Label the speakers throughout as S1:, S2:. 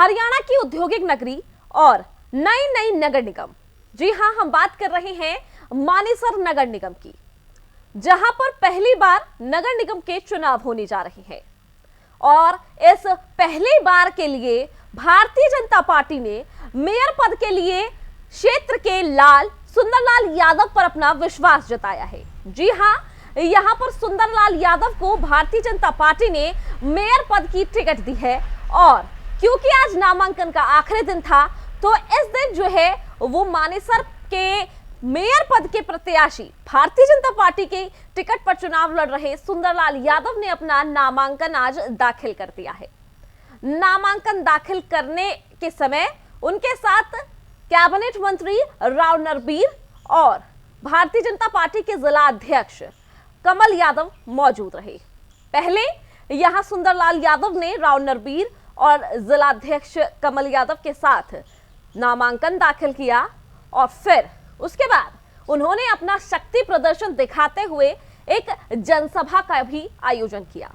S1: हरियाणा की औद्योगिक नगरी और नई नई नगर निगम। जी हां, हम बात कर रहे हैं मानेसर नगर निगम की, जहां पर पहली बार नगर निगम के चुनाव होने जा रहे हैं। और इस पहली बार के लिए भारतीय जनता पार्टी ने मेयर पद के लिए क्षेत्र के लाल सुंदरलाल यादव पर अपना विश्वास जताया है। जी हां, यहां पर सुंदरलाल यादव को भारतीय जनता पार्टी ने मेयर पद की टिकट दी है। और क्योंकि आज नामांकन का आखिरी दिन था, तो इस दिन जो है वो मानेसर के मेयर पद के प्रत्याशी भारतीय जनता पार्टी के टिकट पर चुनाव लड़ रहे सुंदरलाल यादव ने अपना नामांकन आज दाखिल कर दिया है। नामांकन दाखिल करने के समय उनके साथ कैबिनेट मंत्री राव नरबीर और भारतीय जनता पार्टी के जिला अध्यक्ष कमल यादव मौजूद रहे। पहले यहां सुंदरलाल यादव ने राव नरबीर और जिला अध्यक्ष कमल यादव के साथ नामांकन दाखिल किया और फिर उसके बाद उन्होंने अपना शक्ति प्रदर्शन दिखाते हुए एक जनसभा का भी आयोजन किया।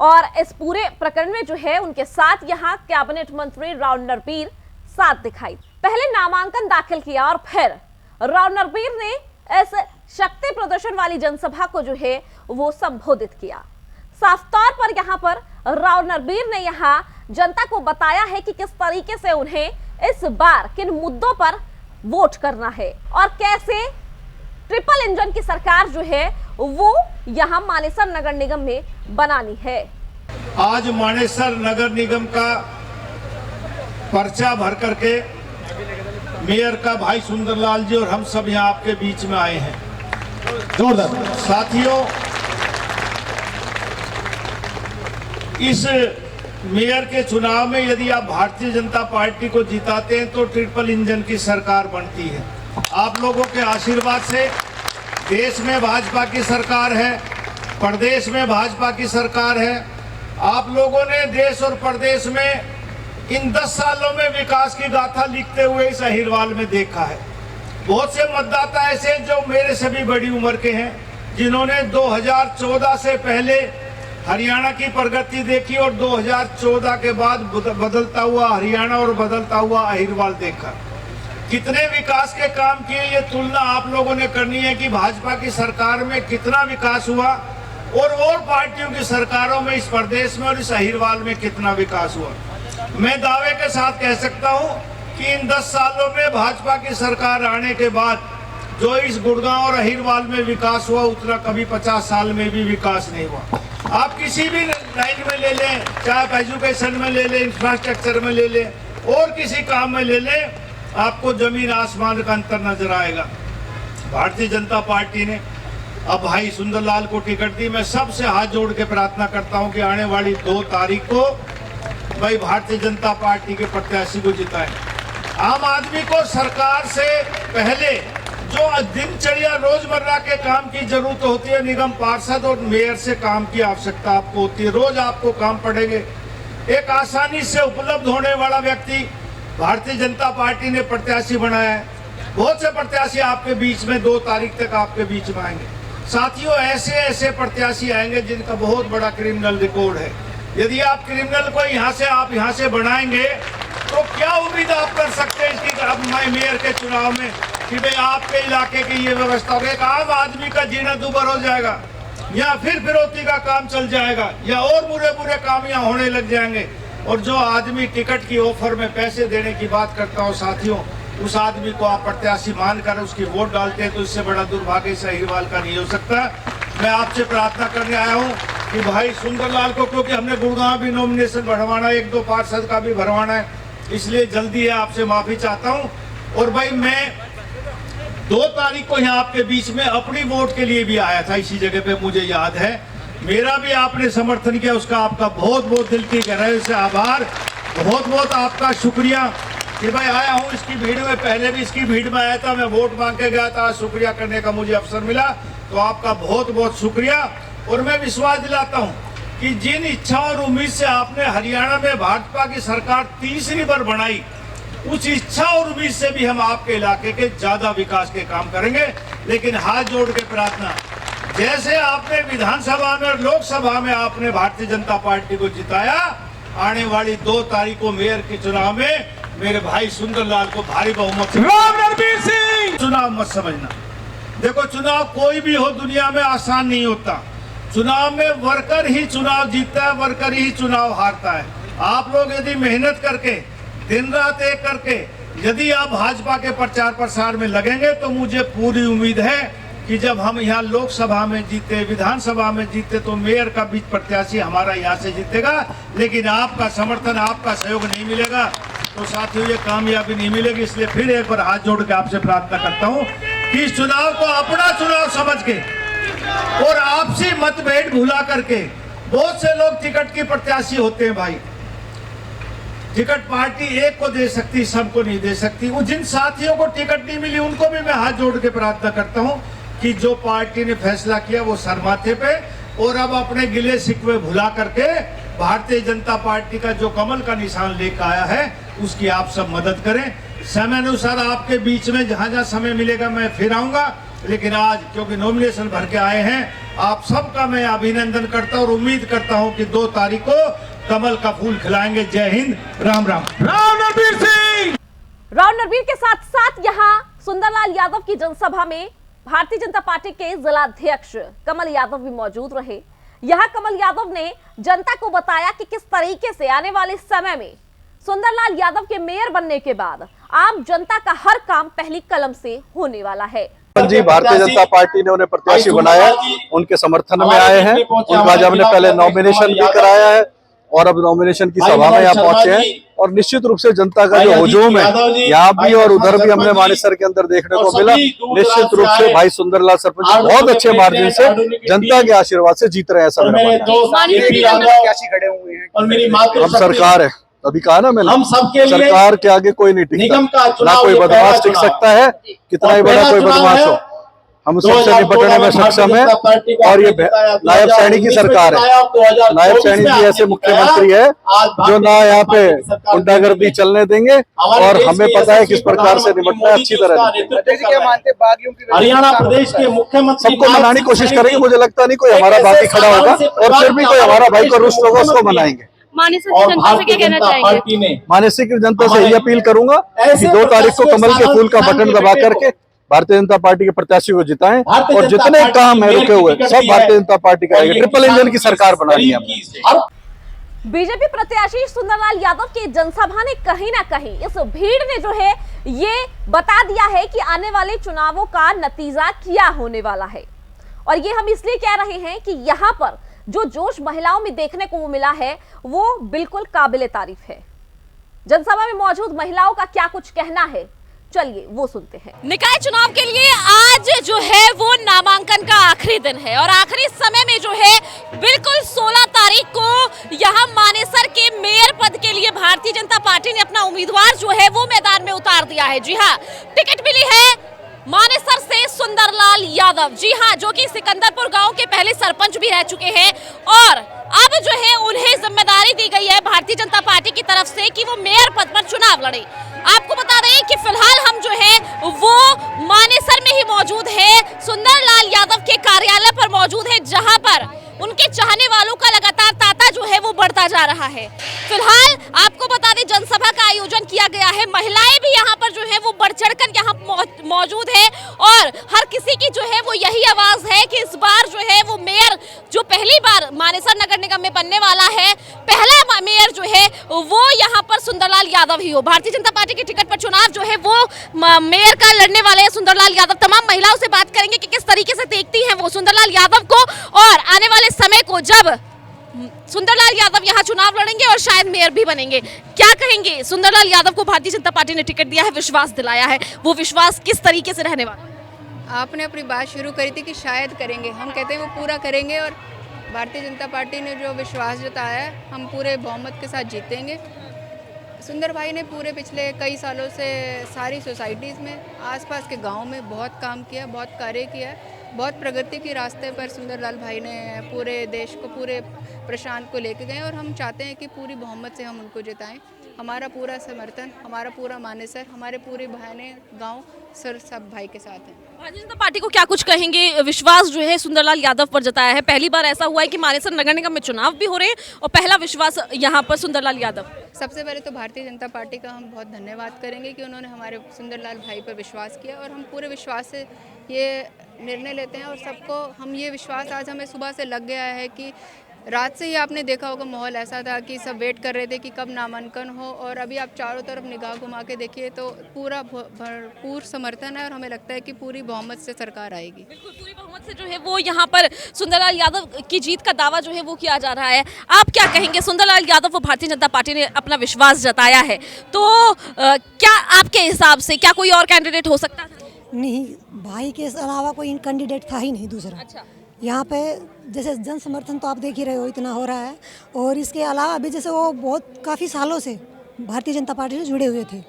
S1: और इस पूरे प्रकरण में जो है उनके साथ यहां कैबिनेट मंत्री राव नरबीर साथ दिखाई। पहले नामांकन दाखिल किया और फिर राव नरबीर ने इस शक्ति प्रदर्शन वाली जनसभा को जो है वो संबोधित किया। साफ तौर पर यहाँ पर राव नरबीर ने यहाँ जनता को बताया है कि किस तरीके से उन्हें इस बार किन मुद्दों पर वोट करना है और कैसे ट्रिपल इंजन की सरकार जो है वो यहाँ मानेसर नगर निगम में बनानी है।
S2: आज मानेसर नगर निगम का पर्चा भर करके मेयर का भाई सुंदरलाल जी और हम सब यहाँ आपके बीच में आए हैं। जोरदार साथियों, इस मेयर के चुनाव में यदि आप भारतीय जनता पार्टी को जिताते हैं तो ट्रिपल इंजन की सरकार बनती है। आप लोगों के आशीर्वाद से देश में भाजपा की सरकार है, प्रदेश में भाजपा की सरकार है। आप लोगों ने देश और प्रदेश में इन 10 सालों में विकास की गाथा लिखते हुए इस अहिरवाल में देखा है। बहुत से मतदाता ऐसे जो मेरे से भी बड़ी उम्र के हैं, जिन्होंने 2014 से पहले हरियाणा की प्रगति देखी और 2014 के बाद बदलता हुआ हरियाणा और बदलता हुआ अहिरवाल देखा। कितने विकास के काम किए, ये तुलना आप लोगों ने करनी है कि भाजपा की सरकार में कितना विकास हुआ और पार्टियों की सरकारों में इस प्रदेश में और इस अहिरवाल में कितना विकास हुआ। मैं दावे के साथ कह सकता हूं कि इन 10 सालों में भाजपा की सरकार आने के बाद जो इस गुड़गांव और अहिरवाल में विकास हुआ, उतना कभी 50 साल में भी विकास नहीं हुआ। आप किसी भी लाइन में ले लें, चाहे आप एजुकेशन में ले लें, इंफ्रास्ट्रक्चर में ले लें और किसी काम में ले लें, आपको जमीन आसमान का अंतर नजर आएगा। भारतीय जनता पार्टी ने अब भाई सुंदरलाल को टिकट दी। मैं सबसे हाथ जोड़ के प्रार्थना करता हूं कि आने वाली 2 तारीख को भाई भारतीय जनता पार्टी के प्रत्याशी को जिताएं। आम आदमी को सरकार से पहले जो दिनचर्या रोजमर्रा के काम की जरूरत होती है, निगम पार्षद और मेयर से काम की आवश्यकता आपको होती है। रोज आपको काम पड़ेंगे। एक आसानी से उपलब्ध होने वाला व्यक्ति भारतीय जनता पार्टी ने प्रत्याशी बनाया है। बहुत से प्रत्याशी आपके बीच में 2 तारीख तक आपके बीच में आएंगे। साथियों, ऐसे ऐसे प्रत्याशी आएंगे जिनका बहुत बड़ा क्रिमिनल रिकॉर्ड है। यदि आप क्रिमिनल को आप यहाँ से बनाएंगे तो क्या उम्मीद आप कर सकते हैं इसकी अब मेयर के चुनाव में कि भाई आपके इलाके की ये व्यवस्था होगी, एक आम आदमी का जीना दुभर हो जाएगा, या फिर फिरौती का काम चल जाएगा, या और बुरे काम यहाँ होने लग जाएंगे। और जो आदमी टिकट की ऑफर में पैसे देने की बात करता हूँ साथियों, उस आदमी को आप प्रत्याशी मानकर उसकी वोट डालते हैं तो इससे बड़ा दुर्भाग्य से अहिरवाल का नहीं हो सकता। मैं आपसे प्रार्थना करने आया हूँ कि भाई सुंदरलाल को, क्योंकि हमने गुड़गांव भी नॉमिनेशन भरवाना है, 1-2 पार्षद का भी भरवाना है, इसलिए जल्दी है, आपसे माफी चाहता हूँ। और भाई मैं 2 तारीख को यहाँ आपके बीच में अपनी वोट के लिए भी आया था, इसी जगह पे मुझे याद है। मेरा भी आपने समर्थन किया, उसका आपका बहुत बहुत दिल की गहराई से आभार, बहुत बहुत आपका शुक्रिया कि भाई आया हूँ इसकी भीड़ में। पहले भी इसकी भीड़ में आया था, मैं वोट मांग के गया था, शुक्रिया करने का मुझे अवसर मिला, तो आपका बहुत बहुत शुक्रिया। और मैं विश्वास दिलाता हूँ कि जिन इच्छा और उम्मीद से आपने हरियाणा में भाजपा की सरकार तीसरी बार बनाई, उस इच्छा और उम्मीद से भी हम आपके इलाके के ज्यादा विकास के काम करेंगे। लेकिन हाथ जोड़ के प्रार्थना, जैसे आपने विधानसभा में और लोकसभा में आपने भारतीय जनता पार्टी को जिताया, आने वाली 2 तारीख को मेयर के चुनाव में मेरे भाई सुंदरलाल को भारी बहुमत से
S3: रणबीर सिंह।
S2: चुनाव मत समझना। देखो, चुनाव कोई भी हो दुनिया में आसान नहीं होता। चुनाव में वर्कर ही चुनाव जीतता है, वर्कर ही चुनाव हारता है। आप लोग यदि मेहनत करके दिन रात एक करके यदि आप भाजपा के प्रचार प्रसार में लगेंगे तो मुझे पूरी उम्मीद है कि जब हम यहाँ लोकसभा में जीते, विधानसभा में जीते, तो मेयर का बीच प्रत्याशी हमारा यहाँ से जीतेगा। लेकिन आपका समर्थन, आपका सहयोग नहीं मिलेगा तो साथियों ये कामयाबी नहीं मिलेगी। इसलिए फिर एक बार हाथ जोड़ के आपसे प्रार्थना करता हूँ कि इस चुनाव को अपना चुनाव समझ के और आपसी मतभेद भुला करके, बहुत से लोग टिकट के प्रत्याशी होते हैं भाई, टिकट पार्टी एक को दे सकती, सबको नहीं दे सकती। वो जिन साथियों को टिकट नहीं मिली उनको भी मैं हाथ जोड़ के प्रार्थना करता हूं कि जो पार्टी ने फैसला किया वो सर माथे पे, और अब अपने गिले शिकवे भुला करके भारतीय जनता पार्टी का जो कमल का निशान लेकर आया है उसकी आप सब मदद करें। समय अनुसार आपके बीच में जहां जहां समय मिलेगा मैं फिर आऊंगा, लेकिन आज क्योंकि नॉमिनेशन भर के आए हैं, आप सबका मैं अभिनंदन करता हूं और उम्मीद करता हूं कि 2 तारीख को कमल का फूल खिलाएंगे। जय हिंद, राम राम।
S3: रणबीर सिंह।
S1: राव नरबीर के साथ साथ यहाँ सुंदरलाल यादव की जनसभा में भारतीय जनता पार्टी के जिलाध्यक्ष कमल यादव भी मौजूद रहे। यहाँ कमल यादव ने जनता को बताया कि किस तरीके से आने वाले समय में सुंदरलाल यादव के मेयर बनने के बाद आम जनता का हर काम पहली कलम से होने वाला है।
S4: जी, भारतीय जनता पार्टी ने उन्हें प्रत्याशी बनाया, उनके समर्थन में आए हैं। उनका जब हमने पहले नॉमिनेशन भी कराया है और अब नॉमिनेशन की सभा में यहाँ पहुंचे हैं, और निश्चित रूप से जनता का जो हुजूम है यहाँ भी और उधर भी हमने मानेसर के अंदर देखने को मिला। निश्चित रूप से भाई सुंदरलाल सरपंच बहुत अच्छे मार्जिन से जनता के आशीर्वाद से जीत रहे हैं। सब हम सरकार है, अभी कहा ना मैंने,
S3: हम सबके लिए
S4: सरकार के आगे कोई नहीं टिकता, ना कोई बदमाश टिक सकता है, कितना ही बड़ा कोई बदमाश हो। हम सबसे निपटने में सक्षम है, और ये नायब सैनी की सरकार है। नायब सैनी जी ऐसे मुख्यमंत्री है जो ना यहाँ पे गुंडागर्दी चलने देंगे, और हमें पता है किस प्रकार से निपटना है अच्छी तरह।
S3: हरियाणा प्रदेश के मुख्यमंत्री
S4: सबको मनाने की कोशिश करेंगे, मुझे लगता नहीं कोई हमारा बाकी खड़ा होगा, और फिर भी कोई हमारा भाई को रुष्ट होगा उसको मनाएंगे।
S3: भारतीय जनता पार्टी ने
S4: मानेसर की जनता से यही अपील करूंगा कि 2 तारीख को कमल के फूल का बटन दबा करके भारतीय जनता पार्टी के प्रत्याशी को जिताएं, और जितने काम है रुके हुए सब भारतीय जनता पार्टी करेगी। ट्रिपल इंजन की सरकार बनानी है हमने।
S1: बीजेपी प्रत्याशी सुंदरलाल यादव की जनसभा ने कहीं ना कहीं, इस भीड़ ने जो है ये बता दिया है कि आने वाले चुनावों का नतीजा क्या होने वाला है। और ये हम इसलिए कह रहे हैं कि यहाँ पर जो जोश महिलाओं में देखने को मिला है वो बिल्कुल काबिले तारीफ है। जनसभा में मौजूद महिलाओं का क्या कुछ कहना है, चलिए वो सुनते हैं। निकाय चुनाव के लिए आज जो है वो नामांकन का आखिरी दिन है, और आखिरी समय में जो है बिल्कुल 16 तारीख को यहाँ मानेसर के मेयर पद के लिए भारतीय जनता पार्टी ने अपना उम्मीदवार जो है वो मैदान में उतार दिया है। जी हाँ, टिकट मिली है मानेसर से सुंदरलाल यादव, जी हाँ, जो कि सिकंदरपुर गांव के पहले सरपंच भी रह चुके हैं, और अब जो है उन्हें जिम्मेदारी दी गई है भारतीय जनता पार्टी की तरफ से कि वो मेयर पद पर चुनाव लड़े। आपको बता दें कि फिलहाल हम जो है वो मानेसर में ही मौजूद है, सुंदरलाल यादव के कार्यालय पर मौजूद है, जहां पर उनके चाहने वालों का लगातार तांता जो है वो बढ़ता जा रहा है। फिलहाल आपको बता दें जनसभा का आयोजन किया गया है, महिलाएं भी यहाँ पर जो है वो बढ़ चढ़कर यहाँ मौजूद है, और हर किसी की जो है वो यही आवाज है कि इस बार जो है वो मेयर जो पहली बार मानेसर नगर निगम में बनने वाला है, पहला मेयर जो है वो यहाँ पर सुंदरलाल यादव ही हो। भारतीय जनता पार्टी के टिकट पर चुनाव जो है वो मेयर का लड़ने वाले हैं सुंदरलाल यादव। तमाम महिलाओं से बात करेंगे कि किस तरीके से देखती हैं वो सुंदरलाल यादव को, और आने वाले समय को जब सुंदरलाल यादव यहाँ चुनाव लड़ेंगे और शायद मेयर भी बनेंगे, क्या कहेंगे। सुंदरलाल यादव को भारतीय जनता पार्टी ने टिकट दिया है, विश्वास दिलाया है, वो विश्वास किस तरीके से रहने वाला है?
S5: आपने अपनी बात शुरू करी थी कि शायद करेंगे, हम कहते हैं वो पूरा करेंगे, और भारतीय जनता पार्टी ने जो विश्वास जताया है हम पूरे बहुमत के साथ जीतेंगे। सुंदर भाई ने पूरे पिछले कई सालों से सारी सोसाइटीज़ में, आसपास के गांव में बहुत काम किया, बहुत कार्य किया है, बहुत प्रगति के रास्ते पर सुंदरलाल भाई ने पूरे देश को, पूरे प्रशांत को लेके गए, और हम चाहते हैं कि पूरी बहुमत से हम उनको जिताएं। हमारा पूरा समर्थन, हमारा पूरा मानेसर, हमारे पूरे बहनें गांव सर सब भाई के साथ हैं।
S1: भारतीय जनता पार्टी को क्या कुछ कहेंगे? विश्वास जो है सुंदरलाल यादव पर जताया है। पहली बार ऐसा हुआ है कि मानेसर नगर निगम में चुनाव भी हो रहे हैं और पहला विश्वास यहाँ पर सुंदरलाल यादव।
S5: सबसे पहले तो भारतीय जनता पार्टी का हम बहुत धन्यवाद करेंगे कि उन्होंने हमारे सुंदरलाल भाई पर विश्वास किया और हम पूरे विश्वास से ये निर्णय लेते हैं और सबको हम ये विश्वास आज हमें सुबह से लग गया है कि रात से ही आपने देखा होगा माहौल ऐसा था कि सब वेट कर रहे थे कि कब नामांकन हो और अभी आप चारों तरफ निगाह घुमा के देखिए तो पूरा भरपूर समर्थन है और हमें लगता है कि पूरी बहुमत से सरकार आएगी।
S1: बिल्कुल पूरी बहुमत से जो है वो यहाँ पर सुंदरलाल यादव की जीत का दावा जो है वो किया जा रहा है। आप क्या कहेंगे? सुंदरलाल यादव व भारतीय जनता पार्टी ने अपना विश्वास जताया है तो क्या आपके हिसाब से क्या कोई और कैंडिडेट हो सकता था?
S6: नहीं, भाई के अलावा कोई कैंडिडेट था ही नहीं दूसरा।
S1: अच्छा।
S6: यहाँ पे जैसे जन समर्थन तो आप देख ही रहे हो इतना हो रहा है और इसके अलावा अभी जैसे वो बहुत काफ़ी सालों से भारतीय जनता पार्टी से जुड़े हुए थे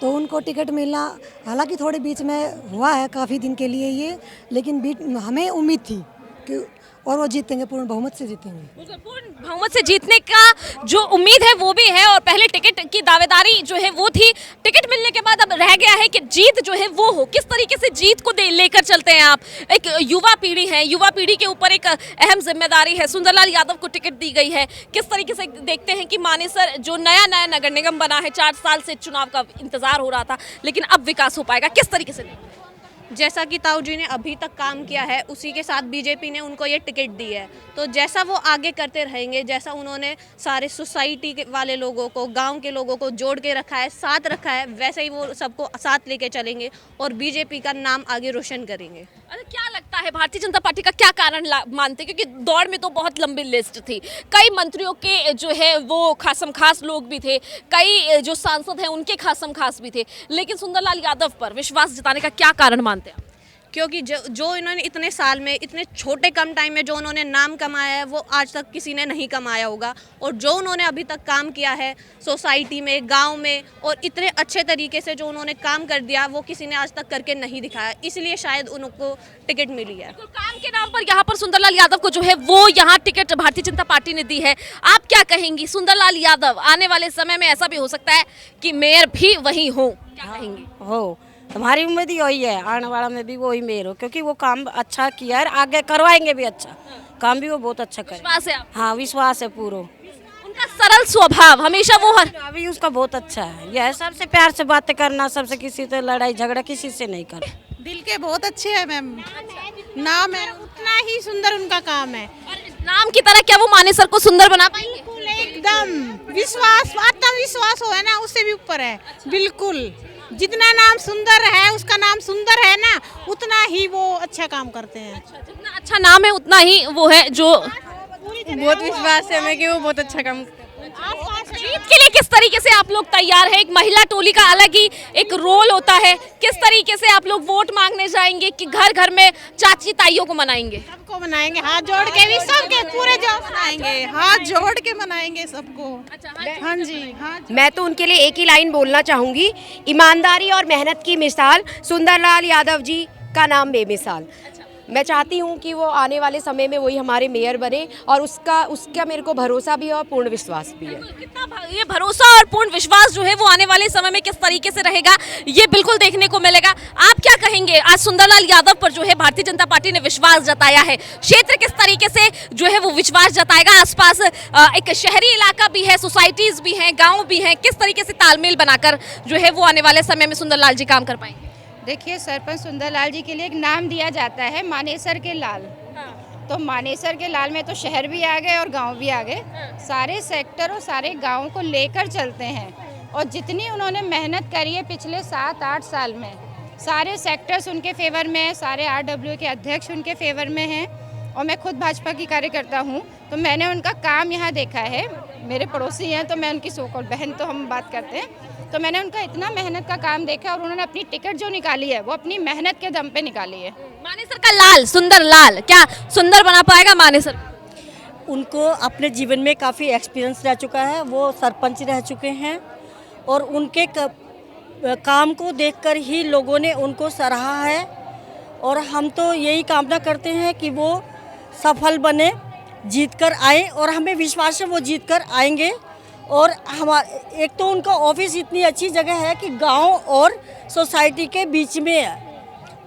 S6: तो उनको टिकट मिलना हालांकि थोड़े बीच में हुआ है काफ़ी दिन के लिए ये, लेकिन हमें उम्मीद थी कि और वो जीतेंगे, पूर्ण बहुमत से जीतेंगे।
S1: पूर्ण बहुमत से जीतने का जो उम्मीद है वो भी है और पहले टिकट की दावेदारी जो है वो थी। टिकट मिलने के बाद अब रह गया है कि जीत जो है वो हो। किस तरीके से जीत को लेकर चलते हैं आप? एक युवा पीढ़ी है, युवा पीढ़ी के ऊपर एक अहम जिम्मेदारी है। सुंदरलाल यादव को टिकट दी गई है। किस तरीके से देखते हैं कि मानेसर जो नया नगर निगम बना है, 4 साल से चुनाव का इंतजार हो रहा था लेकिन अब विकास हो पाएगा, किस तरीके से?
S7: जैसा कि ताऊ जी ने अभी तक काम किया है उसी के साथ बीजेपी ने उनको ये टिकट दी है तो जैसा वो आगे करते रहेंगे, जैसा उन्होंने सारे सोसाइटी के वाले लोगों को, गांव के लोगों को जोड़ के रखा है, साथ रखा है, वैसे ही वो सबको साथ लेके चलेंगे और बीजेपी का नाम आगे रोशन करेंगे।
S1: अरे क्या लगता है भारतीय जनता पार्टी का क्या कारण मानते? क्योंकि दौड़ में तो बहुत लंबी लिस्ट थी, कई मंत्रियों के जो है वो खासम खास लोग भी थे, कई जो सांसद हैं उनके खासम खास भी थे, लेकिन सुंदरलाल यादव पर विश्वास जताने का क्या कारण मानते हैं?
S7: क्योंकि जो इन्होंने इतने साल में, इतने छोटे कम टाइम में जो उन्होंने नाम कमाया है वो आज तक किसी ने नहीं कमाया होगा और जो उन्होंने अभी तक काम किया है सोसाइटी में, गांव में और इतने अच्छे तरीके से जो उन्होंने काम कर दिया वो किसी ने आज तक करके नहीं दिखाया, इसलिए शायद उनको टिकट मिली है।
S1: तो काम के नाम पर यहाँ पर सुंदरलाल यादव को जो है वो यहाँ टिकट भारतीय जनता पार्टी ने दी है। आप क्या कहेंगी? सुंदरलाल यादव आने वाले समय में ऐसा भी हो सकता है कि मेयर भी वही हो, क्या कहेंगी?
S8: हो, तुम्हारी उम्मीद ही वही है, आने वाला में भी वही मेयर हो क्योंकि वो काम अच्छा किया है, आगे करवाएंगे भी अच्छा काम भी वो बहुत अच्छा करें।
S1: विश्वास है आप?
S8: हाँ विश्वास है पूरा।
S1: उनका सरल स्वभाव हमेशा वो
S8: अभी उसका बहुत अच्छा है, यह सबसे प्यार से बातें करना, सबसे किसी से लड़ाई झगड़ा किसी से नहीं कर।
S9: दिल के बहुत अच्छे है मैम, नाम है उतना ही सुंदर उनका काम है।
S1: नाम की तरह क्या वो मानेसर को सुंदर बना पाएंगे?
S9: एकदम विश्वास, आत्मविश्वास हो है ना, उससे भी ऊपर है। बिल्कुल, जितना नाम सुंदर है, उसका नाम सुंदर है ना, उतना ही वो अच्छा काम करते हैं।
S1: जितना अच्छा नाम है उतना ही वो है जो
S7: बहुत विश्वास है हमें कि वो बहुत अच्छा काम।
S1: जीत के लिए किस तरीके से आप लोग तैयार हैं? एक महिला टोली का अलग ही एक रोल होता है, किस तरीके से आप लोग वोट मांगने जाएंगे कि घर घर में चाची ताइयों को मनाएंगे?
S9: सबको मनाएंगे, हाथ जोड़ के भी, सबके पूरे जो मनाएंगे, हाथ जोड़ के मनाएंगे सबको। हाँ जी, हाँ।
S10: मैं तो उनके लिए एक ही लाइन बोलना चाहूँगी, ईमानदारी और मेहनत की मिसाल सुंदरलाल यादव जी का नाम बेमिसाल। मैं चाहती हूँ कि वो आने वाले समय में वही हमारे मेयर बने और उसका मेरे को भरोसा भी है और पूर्ण विश्वास भी है।
S1: कितना ये भरोसा और पूर्ण विश्वास जो है वो आने वाले समय में किस तरीके से रहेगा ये बिल्कुल देखने को मिलेगा। आप क्या कहेंगे? आज सुंदरलाल यादव पर जो है भारतीय जनता पार्टी ने विश्वास जताया है, क्षेत्र किस तरीके से जो है वो विश्वास जताएगा? आसपास एक शहरी इलाका भी है, सोसाइटीज भी हैं, गाँव भी हैं, किस तरीके से तालमेल बनाकर जो है वो आने वाले समय में सुंदरलाल जी काम कर पाएंगे?
S11: देखिए, सरपंच सुंदरलाल जी के लिए एक नाम दिया जाता है मानेसर के लाल। तो मानेसर के लाल में तो शहर भी आ गए और गांव भी आ गए, सारे सेक्टर और सारे गांव को लेकर चलते हैं और जितनी उन्होंने मेहनत करी है पिछले 7-8 साल में, सारे सेक्टर्स उनके फेवर में है, सारे RW के अध्यक्ष उनके फेवर में हैं और मैं खुद भाजपा की कार्यकर्ता हूँ तो मैंने उनका काम यहाँ देखा है। मेरे पड़ोसी हैं तो मैं उनकी सोकल बहन तो हम बात करते हैं, तो मैंने उनका इतना मेहनत का काम देखा और उन्होंने अपनी टिकट जो निकाली है वो अपनी मेहनत के दम पे निकाली है।
S1: मानेसर का लाल, सुंदर लाल, क्या सुंदर बना पाएगा मानेसर?
S8: उनको अपने जीवन में काफ़ी एक्सपीरियंस रह चुका है, वो सरपंच रह चुके हैं और उनके काम को देखकर ही लोगों ने उनको सराहा है और हम तो यही कामना करते हैं कि वो सफल बने, जीत कर आए और हमें विश्वास है वो जीत कर आएंगे और हमारे एक तो उनका ऑफिस इतनी अच्छी जगह है कि गांव और सोसाइटी के बीच में है,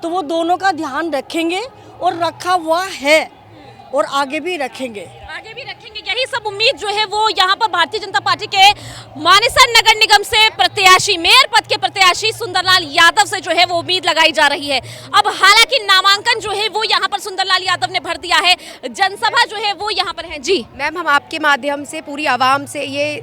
S8: तो वो दोनों का ध्यान रखेंगे और रखा हुआ है और आगे भी रखेंगे।
S1: यही सब उम्मीद जो है वो यहाँ पर भारतीय जनता पार्टी के मानेसर नगर निगम से प्रत्याशी, मेयर पद के प्रत्याशी सुंदरलाल यादव से जो है वो उम्मीद लगाई जा रही है। अब हालांकि नामांकन जो है वो यहाँ पर सुंदरलाल यादव ने भर दिया है, जनसभा जो है वो यहाँ पर है। जी
S10: मैम, हम आपके माध्यम से पूरी आवाम से ये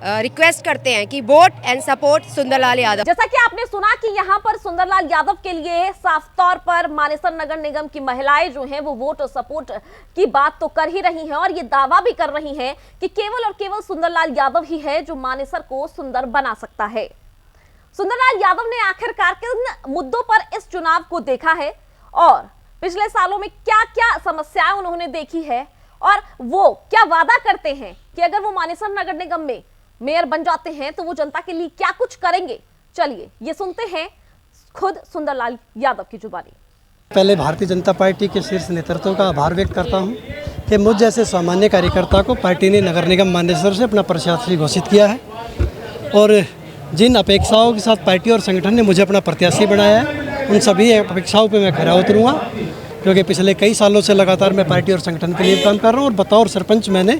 S10: रिक्वेस्ट करते हैं कि vote and support Sundarlal Yadav.
S1: जैसा कि आपने सुना कि यहाँ पर सुंदरलाल यादव के लिए साफ तौर पर मानेसर नगर निगम की महिलाएं जो हैं वो वोट और सपोर्ट की बात तो कर ही रही हैं और ये दावा भी कर रही हैं कि केवल और केवल सुंदरलाल यादव ही है जो मानेसर को सुंदर बना सकता है। सुंदरलाल यादव ने आखिरकार किन मुद्दों पर इस चुनाव को देखा है और पिछले सालों में क्या क्या समस्याएं उन्होंने देखी है और वो क्या वादा करते हैं कि अगर वो मानेसर नगर निगम में मेयर बन जाते हैं तो वो जनता के लिए क्या कुछ करेंगे। चलिए ये सुनते हैं खुद सुंदरलाल यादव की जुबानी।
S12: पहले भारतीय जनता पार्टी के शीर्ष नेतृत्व का आभार व्यक्त करता हूं कि मुझ जैसे सामान्य कार्यकर्ता को पार्टी ने नगर निगम मानेसर से अपना प्रत्याशी घोषित किया है और जिन अपेक्षाओं के साथ पार्टी और संगठन ने मुझे अपना प्रत्याशी बनाया है उन सभी अपेक्षाओं पर मैं खरा उतरूँगा, क्योंकि पिछले कई सालों से लगातार मैं पार्टी और संगठन के लिए काम कर रहा हूं और बतौर सरपंच मैंने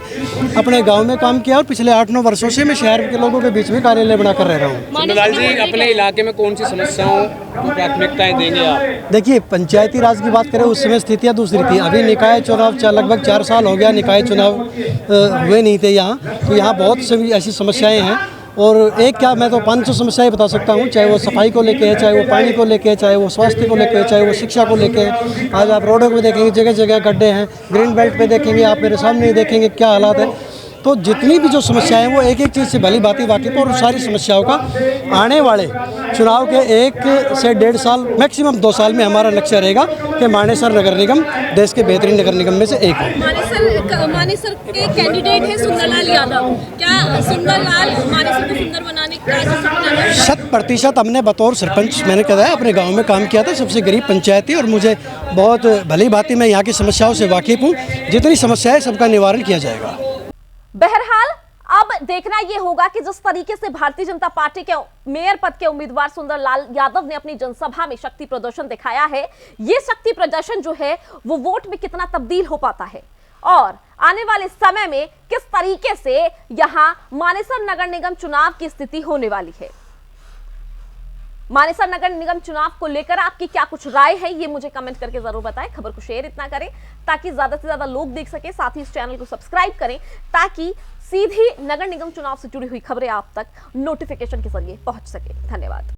S12: अपने गांव में काम किया और पिछले 8-9 वर्षों से मैं शहर के लोगों के बीच में कार्यालय बनाकर रह रहा हूं।
S13: सुंदरलाल जी, अपने इलाके में कौन सी समस्याओं को प्राथमिकताएं देंगे आप?
S12: देखिए, पंचायती राज की बात करें उस समय स्थितियाँ दूसरी थी। अभी निकाय चुनाव लगभग 4 साल हो गया, निकाय चुनाव हुए नहीं थे यहाँ, तो यहाँ बहुत सी ऐसी समस्याएँ हैं और एक क्या मैं तो 500 समस्याएं बता सकता हूँ, चाहे वो सफाई को लेके है, चाहे वो पानी को लेके है, चाहे वो स्वास्थ्य को लेके है, चाहे वो शिक्षा को लेके है। आज आप रोडों पे देखेंगे जगह जगह गड्ढे हैं, ग्रीन बेल्ट पे देखेंगे आप मेरे सामने ही देखेंगे क्या हालात है। तो जितनी भी जो समस्याएं हैं वो एक एक चीज़ से भली भांति वाकिफ और सारी समस्याओं का आने वाले चुनाव के 1 से 1.5 साल मैक्सिमम 2 साल में हमारा लक्ष्य रहेगा कि मानेसर नगर निगम देश के बेहतरीन नगर निगम में से एक है।
S1: मानेसर के कैंडिडेट है सुंदरलाल यादव, क्या सुंदरलाल मानेसर को सुंदर बनाने का
S12: 100% हमने बतौर सरपंच मैंने कहा अपने गाँव में काम किया था, सबसे गरीब पंचायत थी और मुझे बहुत भली भांति मैं यहाँ की समस्याओं से वाकिफ हूँ। जितनी समस्या है सबका निवारण किया जाएगा।
S1: बहरहाल अब देखना यह होगा कि जिस तरीके से भारतीय जनता पार्टी के मेयर पद के उम्मीदवार सुंदरलाल यादव ने अपनी जनसभा में शक्ति प्रदर्शन दिखाया है, ये शक्ति प्रदर्शन जो है वो वोट में कितना तब्दील हो पाता है और आने वाले समय में किस तरीके से यहां मानेसर नगर निगम चुनाव की स्थिति होने वाली है। मानेसर नगर निगम चुनाव को लेकर आपकी क्या कुछ राय है ये मुझे कमेंट करके जरूर बताएं। खबर को शेयर इतना करें ताकि ज्यादा से ज्यादा लोग देख सके, साथ ही इस चैनल को सब्सक्राइब करें ताकि सीधी नगर निगम चुनाव से जुड़ी हुई खबरें आप तक नोटिफिकेशन के जरिए पहुंच सके। धन्यवाद।